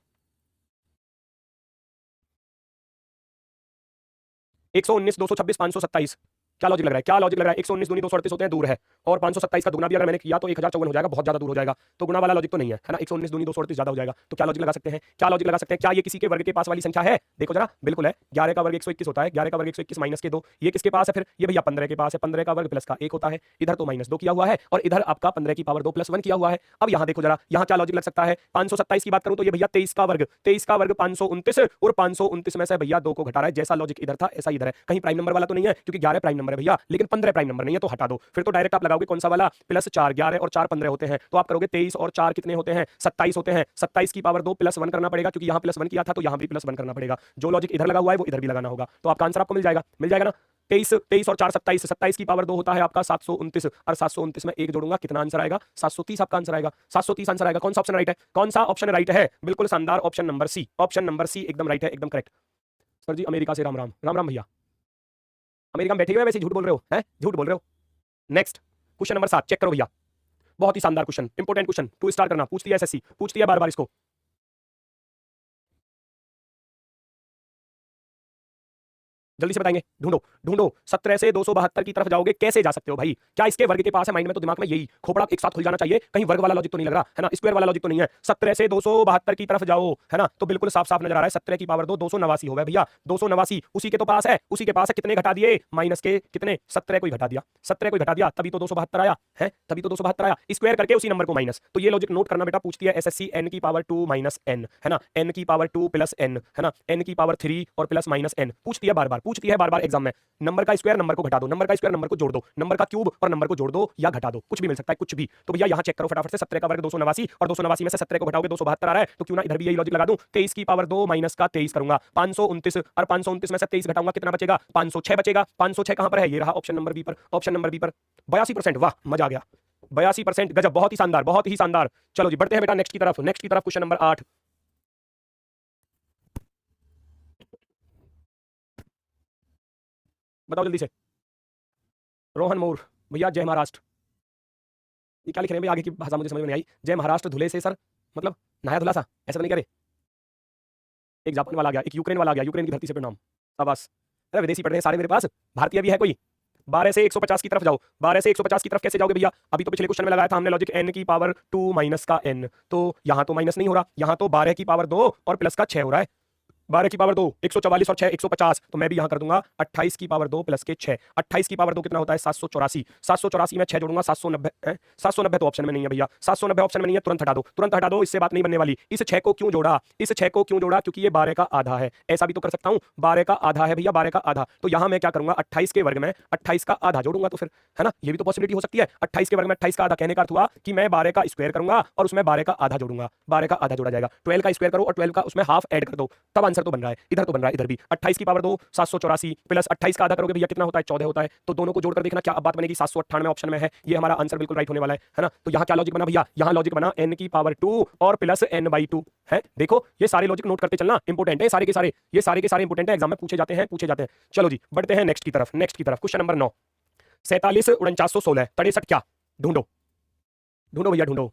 119 226 527, क्या लॉजिक लग रहा है, क्या लॉजिक लग रहा है। 119 दूनी 238 होते हैं, दूर है, और 527 का दुगना भी अगर मैंने किया तो 1054 हो जाएगा, बहुत ज्यादा दूर हो जाएगा, तो गुना वाला लॉजिक तो नहीं है ना। 119 दूनी 238 ज्यादा हो जाएगा, तो क्या लॉजिक लगा सकते हैं, क्या लॉजिक लगा सकते हैं, क्या ये किसी के वर्ग के पास वाली संख्या है, देखो जरा, बिल्कुल है। 11 का वर्ग 121 होता है, 11 का वर्ग 121 माइनस के 2, ये किसके पास है फिर, ये भैया 15 के पास है, 15 का वर्ग प्लस का 1 होता है, इधर तो -2 किया हुआ है और इधर आपका 15 की पावर 2 + 1 किया हुआ है। अब यहाँ देखो जरा, यहाँ क्या लॉजिक लग सकता है, 527 की बात करूं तो ये भैया 23 का वर्ग, 23 का वर्ग 529, और 529 में से भैया 2 को घटा रहा है, जैसा लॉजिक इधर था ऐसा इधर है। कहीं प्राइम नंबर वाला तो नहीं है, क्योंकि 11 प्राइम नंबर है भैया, लेकिन 15 प्राइम नंबर नहीं है, तो हटा दो। फिर तो डायरेक्ट आप लगाओगे कौन सा वाला, +4, 11 और 4 15 होते हैं, तो आप करोगे 23 और 4 कितने होते हैं, 27 होते हैं। 27 की पावर 2 + 1 करना पड़ेगा, क्योंकि यहाँ +1 किया था तो यहाँ भी +1 करना पड़ेगा। जो लॉजिक इधर लगा हुआ है वो इधर भी लगाना होगा, तो आपका आंसर आपको मिल जाएगा, मिल जाएगा ना। 23 23 और 4 27, 27 की पावर 2 होता है आपका 729, और 729 में 1 जोड़ूंगा, कितना आंसर आएगा, 730 आपका आंसर आएगा, 730 आंसर आएगा। कौन सा ऑप्शन राइट है, कौन सा ऑप्शन राइट है, बिल्कुल शानदार, option number C, option number C एकदम राइट है, एकदम करेक्ट। सर जी अमेरिका से राम राम, राम राम भैया। अमेरिका में बैठे हुए हैं, वैसे झूठ बोल रहे हो, हैं झूठ बोल रहे हो। नेक्स्ट क्वेश्चन नंबर 7 चेक करो भैया, बहुत ही शानदार question, important question, two star करना, पूछती है एसएससी, पूछती है बार बार इसको। जल्दी से बताएंगे, ढूंढो ढूंढो। 17 से 272 की तरफ जाओगे, कैसे जा सकते हो भाई? क्या इसके वर्ग के पास है? माइंड में तो दिमाग में यही खोपड़ा एक साथ खुल जाना चाहिए, कहीं वर्ग वाला लॉजिक तो नहीं लग रहा है ना, स्क्वायर वाला लॉजिक तो नहीं है। 17 से 272 की तरफ जाओ, है ना, तो बिल्कुल साफ साफ नजर आ रहा है। 17 की पावर 2 289 हो गया भैया, 289 उसी के तो पास है, उसी के पास है। कितने घटा दिए? माइनस के कितने? 17 को ही घटा दिया, 17 को ही घटा दिया, तभी तो 272 आया है, तभी तो 272 आया। स्क्वायर करके उसी नंबर को माइनस, तो ये लॉजिक नोट करना बेटा। पूछती है एसएससी n की पावर 2 माइनस n, है ना, n की पावर 2 प्लस n, है ना, n की पावर 3 और प्लस माइनस n। पूछती है बार बार, पूछती है बार बार एग्जाम में। नंबर का स्क्वायर नंबर को घटा दो, नंबर का स्क्वायर नंबर को जोड़ दो, नंबर का क्यूब और नंबर को जोड़ दो या घटा दो, कुछ भी मिल सकता है, कुछ भी। तो भैया यहां चेक करो फटाफट से, 17 का वर्ग 289 और 289 में से 17 को घटाओगे 272 आ रहा है, तो क्यों ना इधर भी यही लॉजिक लगा दूं। 23 की पावर 2 माइनस का 23 करूंगा, 529, और 529 में से 23 घटाऊंगा, कितना बचेगा? 506 बचेगा। 506 कहां पर है? ये रहा ऑप्शन नंबर बी पर, ऑप्शन नंबर बी पर 82%। वाह मजा आ गया, 82%, गजब, बहुत ही शानदार, बहुत ही शानदार। चलो जी बढ़ते हैं बेटा नेक्स्ट की तरफ, नेक्स्ट की तरफ। क्वेश्चन नंबर 8 बताओ जल्दी से। रोहन मोर भैया, जय महाराष्ट्र। ये क्या लिख रहे हैं भैया? आगे की भाषा मुझे समझ में नहीं आई। जय महाराष्ट्र धुले से सर, मतलब नहाया धुला सा, ऐसा तो नहीं करे? एक जापान वाला आ गया, एक यूक्रेन वाला आ गया, यूक्रेन की धरती से प्रणाम। शाबाश। अरे विदेशी पढ़ रहे हैं सारे मेरे पास, भारतीय भी है कोई? 12 से 150 की तरफ जाओ, 12 से 150 की तरफ कैसे जाओगे भैया? अभी तो पिछले क्वेश्चन में लगाया था हमने लॉजिक, n की पावर 2 माइनस का n, तो यहां तो माइनस नहीं हो रहा, यहां तो 12 की पावर 2 और प्लस का 6 हो रहा है। 12 की पावर 2 144 और 6 150, तो मैं भी यहां कर दूंगा 28 की पावर 2 प्लस के 6। 28 की पावर 2 कितना होता है? 784। 784 में 6 जोड़ूंगा 790। 790 तो ऑप्शन में नहीं है भैया, 790 ऑप्शन में नहीं है, तुरंत हटा दो, तुरंत हटा दो, इससे बात नहीं बनने वाली। इस 6 को क्यों जोड़ा? इस 6 को क्यों जोड़ा? क्योंकि ये 12 का आधा है, ऐसा भी तो कर सकता हूं, 12 का आधा है भैया, 12 का आधा। तो यहां मैं क्या करूंगा? 28 के वर्ग में 28 का आधा जोड़ूंगा, तो फिर है ना, ये भी तो पॉसिबिलिटी हो सकती है। 28 के वर्ग में 28 का आधा, कहने का अर्थ हुआ कि मैं 12 का स्क्वायर करूंगा और उसमें 12 का आधा जोड़ूंगा, 12 का आधा जोड़ा जाएगा। 12 का स्क्वायर करो और 12 का उसमें हाफ ऐड कर दो, तब आंसर तो बन रहा है। इधर तो बन रहा है, इधर भी 28 की पावर 2 784 प्लस 28 का आधा करोगे भैया, कितना होता है? 14 होता है। तो दोनों को जोड़कर देखना क्या अब बात बनेगी। 798 ऑप्शन में है, ये हमारा आंसर बिल्कुल राइट होने वाला है ना। तो यहाँ क्या लॉजिक बना भैया? यहाँ लॉजिक बना n की पावर 2 और प्लस n/2 है। देखो ये सारे लॉजिक नोट करते चलना, इंपॉर्टेंट है सारे के सारे, ये सारे के सारे इंपॉर्टेंट है, एग्जाम में पूछे जाते हैं, पूछे जाते हैं। चलो जी बढ़ते हैं नेक्स्ट की तरफ, नेक्स्ट की तरफ। क्वेश्चन नंबर 9, 47 4916 63 क्या? ढूंढो ढूंढो भैया ढूंढो,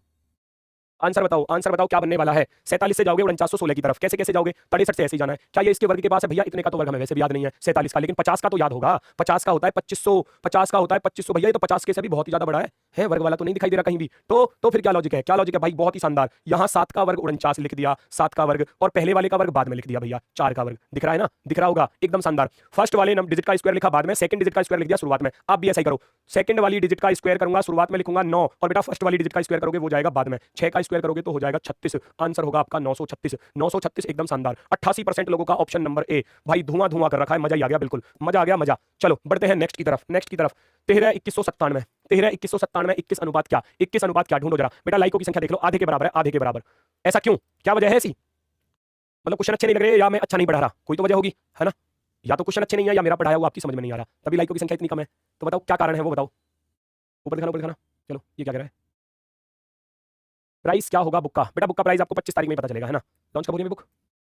आंसर बताओ, आंसर बताओ क्या बनने वाला है। 47 से जाओगे 4916 की तरफ, कैसे कैसे जाओगे? 63 से ऐसे ही जाना है। क्या ये इसके वर्ग के पास है भैया? इतने का तो वर्ग हमें वैसे भी याद नहीं है 47 का, लेकिन 50 का तो याद होगा। 50 का होता है 2500, 50 का होता है 2500 भैया, ये तो 50 के से भी बहुत ही ज्यादा बड़ा है, वर्ग वाला तो नहीं दिखाई दे रहा कहीं भी। तो फिर क्या लॉजिक है? क्या लॉजिक है भाई? बहुत ही शानदार। यहाँ 7 का वर्ग 49 लिख दिया, 7 का वर्ग, और पहले वाले का वर्ग बाद में लिख दिया भैया, 4 का वर्ग। दिख रहा है ना, दिख रहा होगा, एकदम शानदार। फर्स्ट वाले डिजिट का स्क्वायर लिखा बाद में, सेकंड डिजिट का स्क्वायर लिख दिया शुरुआत में। आप भी ऐसा ही करो, सेकंड वाली डिजिट का स्क्वायर करूंगा शुरुआत में लिखूंगा 9, और बेटा फर्स्ट वाली डिजिट का स्क्वायर करोगे वो जाएगा बाद में। 6 का स्क्वायर करोगे तो हो जाएगा 36, आंसर होगा आपका 936। 936 एकदम शानदार। 88% लोगों का ऑप्शन नंबर ए भाई धुआं धुआं कर रखा है, मजा ही आ गया, बिल्कुल मजा आ गया, मजा। चलो बढ़ते हैं नेक्स्ट की तरफ, नेक्स्ट की तरफ। 13 2197, 13 2197 21 अनुपात क्या? 21 अनुपात क्या? ढूंढो जरा बेटा, लाइकों की संख्या देख लो, आधे के बराबर है, आधे के बराबर। ऐसा क्यों? क्या वजह है ऐसी? मतलब क्वेश्चन अच्छे नहीं लग रहे या मैं अच्छा नहीं पढ़ा रहा, कोई तो वजह होगी, है ना। या तो क्वेश्चन अच्छे नहीं है या मेरा पढ़ाया हुआ आपकी समझ में नहीं आ रहा, तभी लाइकों की संख्या इतनी कम है। तो बताओ क्या कारण है, वो बताओ। ऊपर दिखाना, ऊपर दिखाना। चलो ये क्या कह रहा है? प्राइस क्या होगा बुक का? बेटा बुक का प्राइस आपको 25 तारीख में पता चलेगा, है ना। लॉन्च कब हो रही है बुक?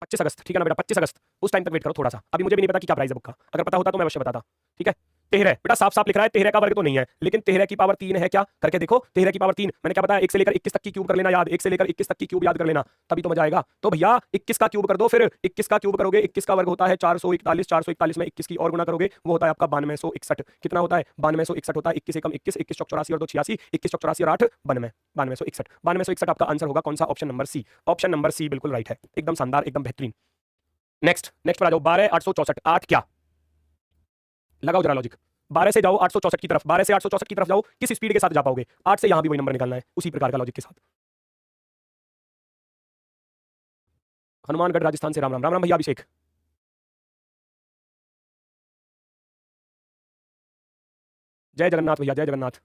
25 अगस्त, ठीक है ना बेटा, 25 अगस्त, उस टाइम तक वेट करो थोड़ा सा। अभी मुझे भी नहीं पता कि क्या प्राइस है बुक का, अगर पता होता तो मैं अवश्य बताता, ठीक है। 13 बेटा साफ साफ लिख रहा है, 13 का वर्ग तो नहीं है, लेकिन 13 की पावर 3 है क्या? करके देखो, 13 की पावर 3, मैंने क्या बताया, 1 से लेकर 21 तक की क्यूब कर लेना याद, 1 से लेकर 21 तक की क्यूब याद कर लेना, तभी तो मजा आएगा। तो भैया 21 का क्यूब कर दो, फिर 21 का क्यूब करोगे, 21 का वर्ग होता है 441, 441 में 21 की और गुना करोगे वो होता है आपका 9261। कितना होता है? 9261 होता है, 21 एकम 21, 21 चौक 84 और 2 86, 21 चौक 84 और 8 92, 9261, 9261 आपका आंसर होगा कौन सा? Option number C, option number C बिल्कुल राइट है, एकदम शानदार, एकदम बेहतरीन। नेक्स्ट नेक्स्ट पर आ जाओ, 12 864, 8 क्या? लगाओ जरा लॉजिक। 12 से जाओ 864 की तरफ, 12 से 864 की तरफ जाओ, किस स्पीड के साथ जा पाओगे? 8 से यहां भी वही नंबर निकालना है, उसी प्रकार का लॉजिक के साथ। हनुमानगढ़ राजस्थान से राम राम, राम राम भैया अभिषेक। जय जगन्नाथ भैया, जय जगन्नाथ।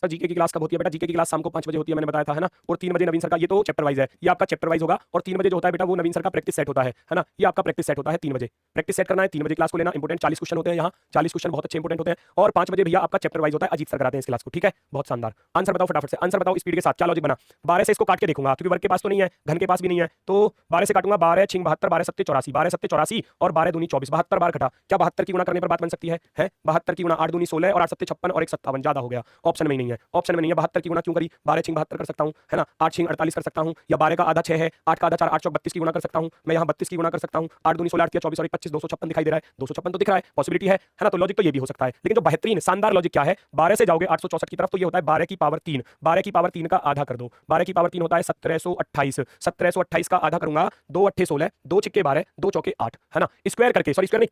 सर जीके की क्लास कब होती है बेटा? जीके की क्लास शाम को 5 बजे होती है, मैंने बताया था, है ना। और 3 बजे नवीन सर का, ये तो चैप्टर वाइज है, ये आपका चैप्टर वाइज होगा। और 3 बजे जो होता है बेटा वो नवीन सर का प्रैक्टिस सेट होता है ना। ये आपका प्रैक्टिस सेट होता है 3 बजे। प्रैक्टिस सेट करना है, 3 बजे क्लास को लेना, इंपोर्टेंट 40 क्वेश्चन होते हैं यहाँ, 40 क्वेश्चन बहुत अच्छे इंपोर्टेंट होते हैं। और 5 बजे भैया आपका चैप्टर वाइज होता है, अजीत सर कराते हैं इस क्लास को, ठीक है। बहुत शानदार। आंसर बताओ फटाफट से, आंसर बताओ स्पीड के साथ, क्या लॉजिक बना? 12 से इसको काट के देखूंगा, क्योंकि वर्ग के पास तो नहीं है, घन के पास भी नहीं है, तो 12 से काटूंगा, 12 6 72, 12 7 84, 12 7 84 और 12 दूनी 24, 72 बार कटा। क्या 72 की गुणा करने पर बात बन सकती है? 72 की गुणा 8 दूनी 16 और 8 7 56 और 1 57, ज्यादा हो गया। ऑप्शन में ही नहीं है, ऑप्शन में नहीं है। 72 की गुणा क्यों करी? 12 6 72 कर सकता हूं, है ना। 8 6 48 कर सकता हूं, या 12 का आधा 6 है, 8 का आधा 4, 8 चौक 32 की गुणा कर सकता हूं मैं, यहाँ 32 की गुणा कर सकता हूं। 8 दूनी 16, 8 24 और 1 25, 256 दिखाई दे रहा है, 256 तो दिख रहा है, पॉसिबिलिटी है ना। तो लॉजिक तो ये भी हो सकता है, लेकिन जो बेहतरीन शानदार लॉजिक क्या है, 12 से जाओगे 864 की तरफ, तो ये होता है 12 की पावर 3। 12 की पावर 3 का आधा कर दो, 12 की पावर 3 होता है 1728, 1728 का आधा करूंगा, 2 8 16, 2 6 12, 2 चौके 8, है ना। स्क्वायर करके, सॉरी स्क्वायर नहीं,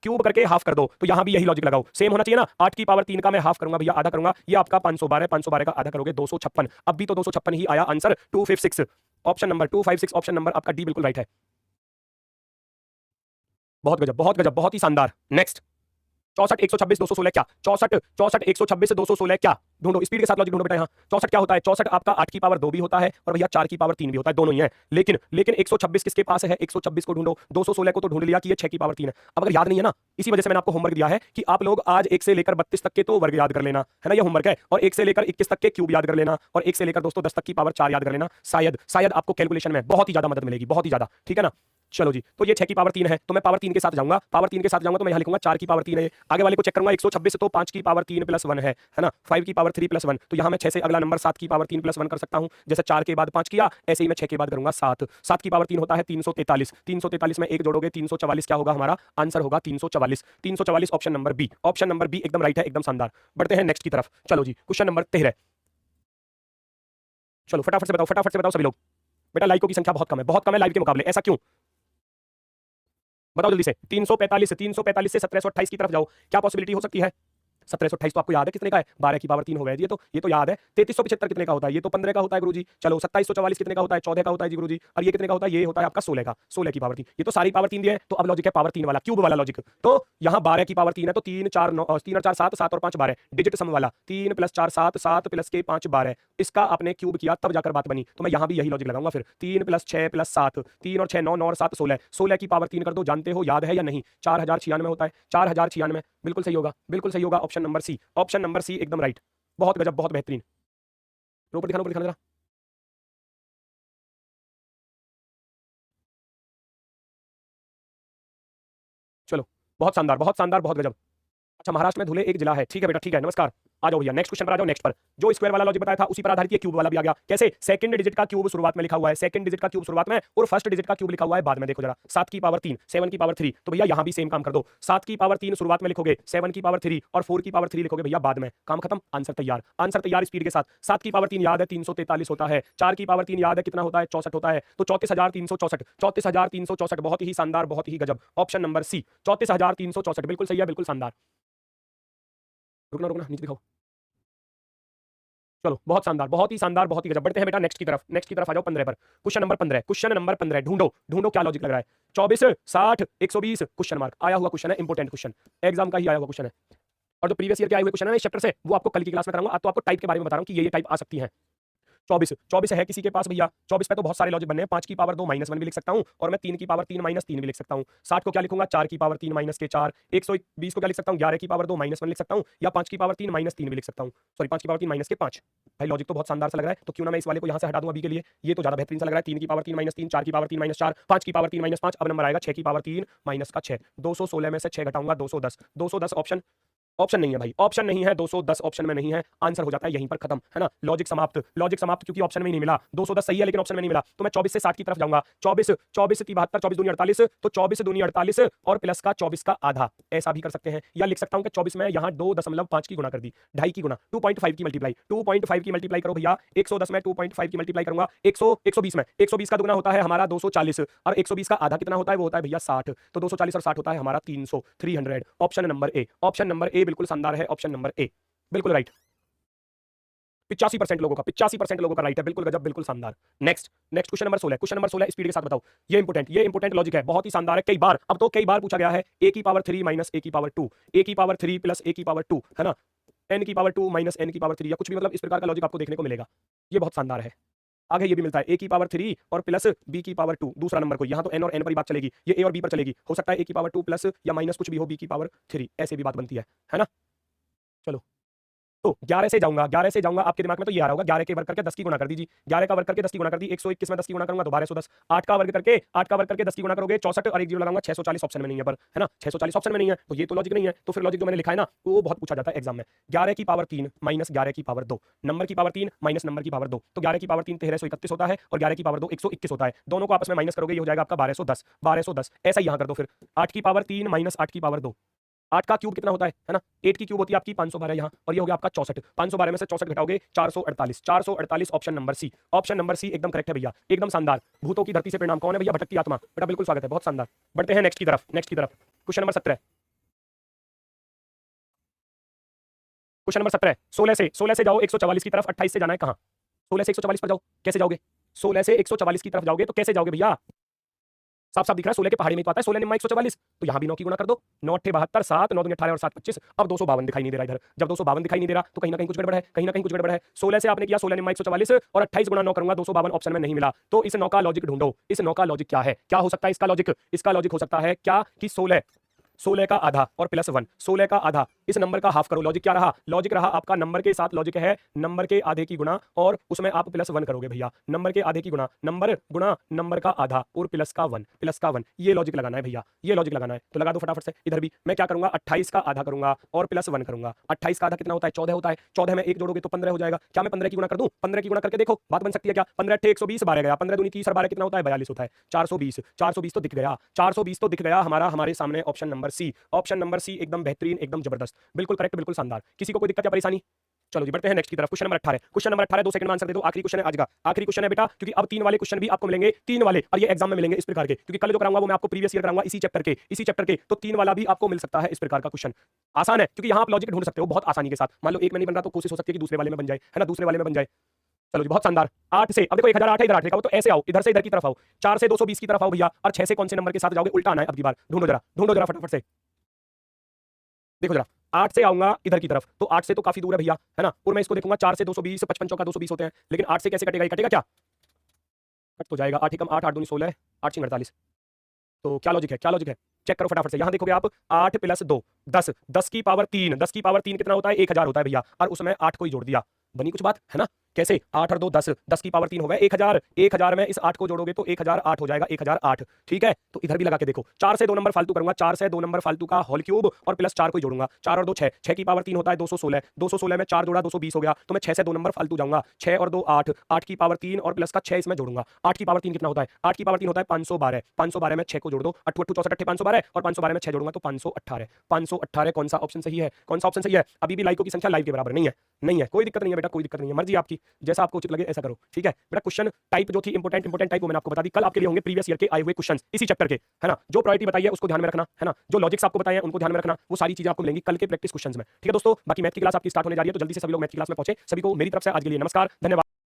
क्यूब करके हाफ कर दो, तो यहां भी यही लॉजिक लगाओ, सेम होना चाहिए ना। 8 की पावर 3 का मैं हाफ करूंगा भैया, आधा करूंगा, ये आपका 512, 512 का आधा करोगे 256, अब भी तो 256 ही आया answer, 256। Option number 256, option number आपका डी बिल्कुल राइट है। बहुत गजब, बहुत गजब, बहुत ही शानदार। नेक्स्ट 64 126 216 क्या? 64 64 126 216 क्या? ढूंढो, स्पीड के साथ लॉजिक ढूंढो बेटा। यहाँ 64 क्या होता है? 64 आपका 8 की पावर 2 भी होता है और भैया 4 की पावर 3 भी होता है, दोनों ही है। लेकिन 126 किसके पास है? 126 को ढूंढो। 216 को तो ढूंढ लिया कि ये 6 की पावर 3 है। अब अगर याद नहीं है ना, इसी वजह से मैंने आपको होमवर्क दिया है कि आप लोग आज 1 से लेकर 32 तक के तो वर्ग याद कर लेना, है ना, ये होमवर्क है। और 1 से लेकर 21 तक के क्यूब याद कर लेना, और 1 से लेकर दोस्तों 10 तक की पावर 4 याद कर लेना। शायद आपको कैलकुलेशन में बहुत ही ज्यादा मदद मिलेगी, बहुत ही ज्यादा, ठीक है ना। चलो जी, तो ये 6 की पावर 3 है, तो मैं पावर 3 के साथ जाऊंगा, पावर 3 के साथ जाऊंगा तो मैं यहां लिखूंगा 4 की पावर 3 है। आगे वाले को चेक करूंगा, 126 तो 5 की पावर 3 प्लस 1 है ना, 5 की पावर 3 प्लस 1, तो यहां मैं 6 से अगला नंबर 7 की पावर 3 प्लस 1 कर सकता हूं। जैसे 4 के बाद 5 किया, ऐसे ही मैं 6 के बाद करूंगा 7। 7 की पावर 3 होता है 343, 343 में 1 जोड़ोगे 344, क्या होगा हमारा आंसर? होगा 344। 344 option number B, option number B एकदम राइट है, एकदम शानदार। बढ़ते हैं नेक्स्ट की तरफ। चलो जी, क्वेश्चन नंबर 13। चलो फटाफट से बताओ, फटाफट से बताओ सभी लोग। बेटा लाइकों की संख्या बहुत कम है, बहुत कम है लाइव के मुकाबले, ऐसा क्यों? बताओ जल्दी से। 345, 345 से 1728 की तरफ जाओ, क्या पॉसिबिलिटी हो सकती है? 1728 तो आपको याद है कितने का है? 12 की पावर 3 हो गया, ये तो याद है। 3375 कितने का होता है? ये तो 15 का होता है गुरुजी। चलो 2744 कितने का होता है? 14 का होता है जी गुरुजी। और ये कितने का होता है? ये होता है आपका 16 का, 16 की पावर 3। ये तो सारी पावर 3 दिए हैं, तो अब लॉजिक है पावर 3 वाला, क्यूब वाला लॉजिक। तो यहाँ 12 की पावर 3 है, तो 3 4 9, 3 और 4 7, 7 और 5 12, डिजिट सम वाला। 3 + 4 7, 7 + के 5 12, इसका आपने क्यूब किया तब जाकर बात बनी। तो मैं यहाँ भी यही लॉजिक लगाऊंगा फिर। 3 + 6 + 7, 3 और 6 9, 9 और 7 16, 16 की पावर 3 कर दो। जानते हो, याद है या नहीं? 4096 होता है, 4096 बिल्कुल सही होगा, बिल्कुल सही होगा। Option number C, option number C एकदम राइट। बहुत गजब, बहुत बेहतरीन। ऊपर दिखाना, ऊपर दिखाना जरा। चलो बहुत शानदार, बहुत शानदार, बहुत गजब। अच्छा, महाराष्ट्र में धुले एक जिला है, ठीक है बेटा, ठीक है, नमस्कार। आ जाओ भैया नेक्स्ट क्वेश्चन पर आ जाओ। नेक्स्ट पर जो स्क्वायर वाला लॉजिक बताया था उसी पर आधारित ये क्यूब वाला भी आ गया। कैसे? सेकंड डिजिट का क्यूब शुरुआत में लिखा हुआ है, सेकंड डिजिट का क्यूब शुरुआत में, और फर्स्ट डिजिट का क्यूब लिखा हुआ है बाद में। देखो जरा, 7 की पावर 3, 7 की पावर 3, तो भैया यहां भी सेम काम कर दो। 7 की पावर 3 शुरुआत में लिखोगे, 7 की पावर 3 और 4 की पावर 3 लिखोगे भैया बाद में। काम खत्म, आंसर तैयार, आंसर तैयार स्पीड के साथ। 7 की पावर 3 याद है 343 होता है, 4 की पावर 3 याद है कितना होता है? 64 होता है, तो 34364, 34364, बहुत ही शानदार, बहुत ही गजब। ऑप्शन नंबर सी, 34364 बिल्कुल सही है, बिल्कुल शानदार। रुकना रुकना, नीचे दिखाओ। चलो बहुत शानदार, बहुत ही शानदार, बहुत ही गजब। बढ़ते हैं बेटा नेक्स्ट की तरफ, नेक्स्ट की तरफ आ जाओ 15 पर। क्वेश्चन नंबर 15, क्वेश्चन नंबर 15, ढूंढो ढूंढो क्या लॉजिक लग रहा है। 24 60 120 क्वेश्चन मार्क आया हुआ क्वेश्चन है, इंपोर्टेंट क्वेश्चन, एग्जाम का ही आया हुआ क्वेश्चन है। और जो प्रीवियस ईयर के आए हुए क्वेश्चन है इस चैप्टर से, वो आपको कल की क्लास में कराऊंगा। आज तो आपको टाइप के बारे में बता रहा हूं कि ये टाइप आ सकती है। 24 24 है किसी के पास भैया? 24 पे तो बहुत सारे लॉजिक बनने हैं। 5 की पावर 2 -1 भी लिख सकता हूं, और मैं 3 की पावर 3 -3 भी लिख सकता हूं। 60 को क्या लिखूंगा? 4 की पावर 3 -के 4। 120 को क्या लिख सकता हूं? 11 की पावर 2 -1 लिख सकता हूं, या 5 की पावर 3 -3 भी लिख सकता हूं। सॉरी, 5 की पावर 3 के 5। भाई लॉजिक तो बहुत शानदार सा लग रहा है, तो क्यों ना मैं इस वाले को यहां से हटा दूं अभी के लिए। ये तो ज्यादा बेहतरीन सा लग रहा है। 3 की पावर 3 -3, 4 की पावर 3 -4, 5 की पावर 3 -5, अब नंबर आएगा 6 की पावर 3 का 6। 216 में से 6 घटाऊंगा 210, 210 ऑप्शन, ऑप्शन नहीं है भाई, ऑप्शन नहीं है। 210 ऑप्शन में नहीं है, आंसर हो जाता है यहीं पर खत्म, है ना। लॉजिक समाप्त, लॉजिक समाप्त, क्योंकि ऑप्शन में ही नहीं मिला। 210 सही है लेकिन ऑप्शन में नहीं मिला, तो मैं 24 से 60 की तरफ जाऊंगा। 24 24 की 72, 24 दूनी 48, तो 24 दूनी 48 और प्लस का 24 का आधा, ऐसा भी कर सकते हैं। या लिख सकता हूं कि 24 में यहां 2.5 की गुणा कर दी, 2.5 की गुणा, 2.5 की मल्टीप्लाई, 2.5 की मल्टीप्लाई करो भैया। 110 में 2.5 की मल्टीप्लाई करूंगा, 120 में 120 का दुगना होता है हमारा 240, और 120 का आधा कितना होता है? वो होता है भैया 60, तो 240 और 60 होता है हमारा 300, 300। Option number A, option number A बिल्कुल शानदार है, ऑप्शन नंबर ए बिल्कुल राइट। 85% लोगों का, 85% लोगों का राइट है, बिल्कुल गजब, बिल्कुल शानदार। Next next question number 16, question number 16 speed के साथ बताओ। ये इंपोर्टेंट लॉजिक है, बहुत ही शानदार है। कई बार, अब तो कई बार पूछा गया है। a की पावर 3 - a की पावर 2, a की पावर 3 + a की पावर 2, है ना। n की पावर 2 माइनस n की पावर 3 या कुछ भी, मतलब इस प्रकार का लॉजिक आपको देखने को मिलेगा। ये बहुत शानदार है। आगे ये भी मिलता है a की पावर 3 और प्लस b की पावर 2, दूसरा नंबर को, यहाँ तो n और n पर ही बात चलेगी, ये a और b पर चलेगी। हो सकता है a की पावर 2 प्लस या माइनस कुछ भी हो b की पावर 3, ऐसे भी बात बनती है ना। चलो तो 11 से जाऊंगा, 11 से जाऊंगा, आपके दिमाग में तो ये आ रहा होगा 11 के वर्ग करके 10 की गुणा कर दीजिए, 11 का वर्ग करके 10 की गुणा कर दी, 121 में 10 की गुणा करूंगा तो 1210, 8 का वर्ग करके 10 की गुणा करोगे 64 और एक जीरो लगाऊंगा 640, ऑप्शन में नहीं है पर, है ना, 640 ऑप्शन में नहीं है, तो ये तो लॉजिक नहीं है। तो फिर लॉजिक जो मैंने लिखा है ना वो बहुत पूछा जाता है एग्जाम में। 11 की पावर 3 माइनस 11 की पावर 2, नंबर की पावर 3 माइनस नंबर की पावर 2, तो 11 की पावर 3 1331 होता है और 11 की पावर 2 121 होता है, दोनों को आपस में माइनस करोगे ये हो जाएगा आपका 1210, 1210 ऐसा ही यहाँ कर दो। फिर 8 की पावर 3 माइनस 8 की पावर 2, 8 का क्यूब कितना होता है ना, 8 की क्यूब होती है आपकी 512 यहाँ, और ये हो गया आपका 64, 512 में से 64 घटाओगे 448, 448 option number C, option number C एकदम करेक्ट है भैया, एकदम शानदार। भूतों की धरती से परिणाम कौन है भैया, भटकती आत्मा, बेटा बिल्कुल स्वागत है, बहुत शानदार। बढ़ते हैं नेक्स्ट की तरफ, नेक्स्ट की तरफ, क्वेश्चन नंबर 17, क्वेश्चन नंबर 17, 16 से जाओ 144 की तरफ, 28 से जाना है कहाँ, 16 से 144 पर जाओ, कैसे जाओगे, 16 से 144 की तरफ जाओगे तो कैसे जाओगे भैया, साफ साफ दिख रहा है 16 के पहाड़ी में तो आता है 16 निम्मा 144, तो यहाँ भी 9 की गुणा कर दो, 9 8 72, 7 9 18 और 7 25, अब 252 दिखाई नहीं दे रहा इधर, जब 252 दिखाई नहीं दे रहा तो कहीं ना कहीं कुछ गड़बड़ है, कहीं ना कहीं कुछ गड़बड़ है। 16 से आपने किया 16 निम्मा 144 और 28 गुणा 9 करूंगा 252 ऑप्शन में नहीं मिला, तो इस 9 का लॉजिक ढूंढो, इस 9 का लॉजिक क्या है, क्या हो सकता है इसका लॉजिक, इसका लॉजिक हो सकता है क्या कि 16 का आधा और प्लस 1, 16 का आधा, इस नंबर का हाफ करो, लॉजिक क्या रहा, लॉजिक रहा आपका नंबर के साथ लॉजिक है नंबर के आधे की गुणा और उसमें आप प्लस 1 करोगे भैया, नंबर के आधे की गुणा नंबर का आधा और प्लस का 1, ये लॉजिक लगाना है भैया, ये लॉजिक लगाना है, तो लगा दो फटाफट से। इधर भी मैं क्या करूंगा 28 का आधा करूंगा और प्लस 1 करूंगा, 28 का आधा कितना होता है 14 होता है, 14 में 1 जोड़ोगे तो 15 हो जाएगा, क्या मैं 15 की गुणा कर दूं, 15 की गुणा करके देखो बात बन सकती है क्या, 15 8 120 12 गया, 15 दूनी 30 और 12 कितना होता है 42 होता है, 420, 420 तो दिख गया, 420 तो दिख गया हमारा, हमारे सामने option number C, option number C एकदम बेहतरीन, एकदम जबरदस्त, बिल्कुल करेक्ट, बिल्कुल शानदार। किसी को कोई दिक्कत या परेशानी, चलो जी बढ़ते हैं नेक्स्ट की तरफ, question number 18, question number 18 2 second में आंसर दे दो, आखिरी क्वेश्चन है आज का, आखिरी क्वेश्चन है बेटा, क्योंकि अब 3 वाले क्वेश्चन भी आपको मिलेंगे, 3 वाले, और ये एग्जाम में मिलेंगे इस प्रकार के, क्योंकि कल जो कराऊंगा वो मैं आपको प्रीवियस ईयर कराऊंगा इसी चैप्टर के, तो 3 वाला भी आपको मिल सकता है इस प्रकार का क्वेश्चन। आसान है क्योंकि यहाँ आप लॉजिक ढूंढ सकते हो बहुत आसानी के साथ, मान लो एक में नहीं बन रहा तो कोशिश हो सकती है कि दूसरे वाले में बन जाए, है ना, दूसरे वाले में बन जाए। चलो जी बहुत शानदार। 8 से अब देखो 1008 है, इधर 8 लिखा हो तो ऐसे आओ, इधर से इधर की तरफ आओ, 4 से 220 की तरफ आओ भैया, और 6 से कौन से नंबर के साथ जाओगे, उल्टा आना है अब की बार, ढूंढो जरा फटाफट से, देखो जरा 8 से आऊंगा इधर की तरफ, तो 8 से तो काफी दूर है भैया, है ना, और मैं इसको देखूंगा 4 से 220, 55 चौका 220 होते हैं, लेकिन 8 से कैसे कटेगा, कटेगा क्या, कट तो जाएगा, 8 एकम 8, 8 दूनी 16, 8 6 48, तो क्या लॉजिक है, क्या लॉजिक है, चेक करो फटाफट से, यहां देखोगे आप 8 प्लस 2 10, 10 की पावर 3, 10 की पावर 3 कितना होता है 1000 होता है भैया, और उसमें 8 को ही जोड़ दिया, बनी कुछ बात, है ना, कैसे 8 और 2 10, 10 की पावर 3 हो गया 1000, 1000 में इस 8 को जोड़ोगे तो 1008 हो जाएगा, 1008, ठीक है, तो इधर भी लगा के देखो, 4 से 2 नंबर फालतू करूंगा, 4 से 2 नंबर फालतू का होल क्यूब और प्लस 4 को ही जोड़ूंगा, 4 और 2 6, 6 की पावर 3 होता है 216, 216 में 4 जोड़ा 220 हो गया, तो मैं 6 से 2 नंबर फालतू जाऊंगा, 6 और 2 8, 8 की पावर 3 और प्लस का 6 इसमें जोड़ूंगा, 8 की पावर 3 कितना होता है, 8 की पावर 3 होता है 512, 512 में 6 को जोड़ दो, 8 8 64 512 और 512 में 6 जोड़ूंगा तो 518, 518 कौन सा ऑप्शन सही है, कौन सा ऑप्शन सही है, अभी भी लाइकों की संख्या लाइव के बराबर नहीं है, नहीं है, कोई दिक्कत नहीं है बेटा, कोई दिक्कत नहीं है, मर्जी आपकी, जैसा आपको उचित लगे ऐसा करो, ठीक है बेटा। क्वेश्चन टाइप जो थी इंपोर्टेंट टाइप वो मैंने आपको बता दी, कल आपके लिए होंगे प्रीवियस ईयर के आए हुए क्वेश्चंस इसी चैप्टर के, है ना, जो प्रायोरिटी बताई है उसको ध्यान में रखना, है ना, जो लॉजिक्स आपको बताए हैं उनको ध्यान में रखना, वो सारी चीजें आपको मिलेंगी कल के प्रैक्टिस क्वेश्चंस में, ठीक है दोस्तों। बाकी मैथ की क्लास आपकी स्टार्ट होने जा रही है, तो जल्दी से सभी लोग मैथ की क्लास में पहुंचे, सभी को मेरी तरफ से आज के लिए नमस्कार, धन्यवाद।